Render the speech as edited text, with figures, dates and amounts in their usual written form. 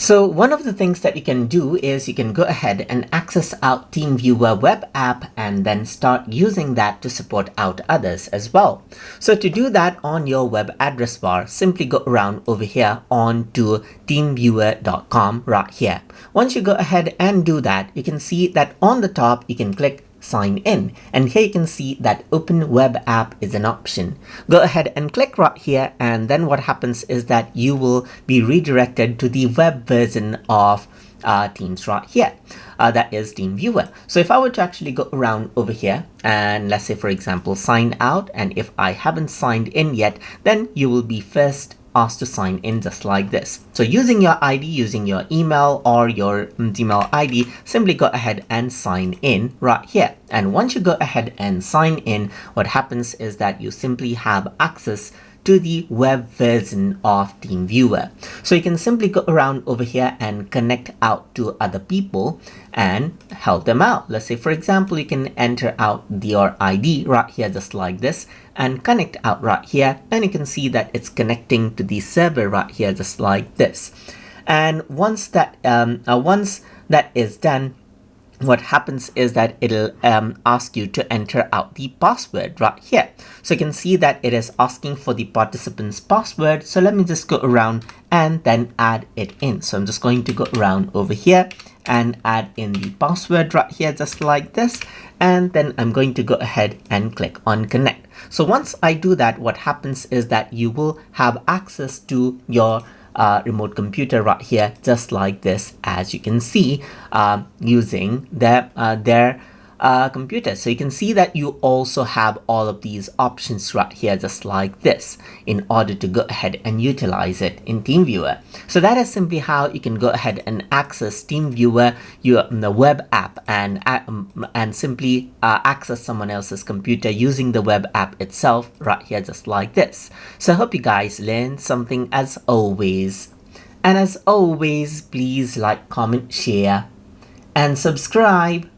So one of the things that you can do is you can go ahead and access out TeamViewer Web App and then start using that to support out others as well. So to do that on your web address bar, simply go around over here onto teamviewer.com right here. Once you go ahead and do that, you can see that on the top you can click sign in, and here you can see that open web app is an option. Go ahead and click right here, and then what happens is that you will be redirected to the web version of Teams right here. That is TeamViewer. So if I were to actually go around over here and let's say for example sign out, and if I haven't signed in yet, then you will be first asked to sign in just like this. So using your ID, using your email or your Gmail ID, simply go ahead and sign in right here. And once you go ahead and sign in, what happens is that you simply have access to the web version of TeamViewer. So you can simply go around over here and connect out to other people and help them out. Let's say for example, you can enter out your ID right here just like this and connect out right here, and you can see that it's connecting to the server right here just like this. And once that is done, what happens is that it'll ask you to enter out the password right here. So you can see that it is asking for the participant's password. So let me just go around and then add it in. So I'm just going to go around over here and add in the password right here just like this, and then I'm going to go ahead and click on connect. So once I do that, what happens is that you will have access to your remote computer right here just like this, as you can see, using their computer. So you can see that you also have all of these options right here just like this in order to go ahead and utilize it in TeamViewer. So that is simply how you can go ahead and access TeamViewer, the web app, and simply access someone else's computer using the web app itself right here just like this. So I hope you guys learned something as always. And as always, please like, comment, share, and subscribe.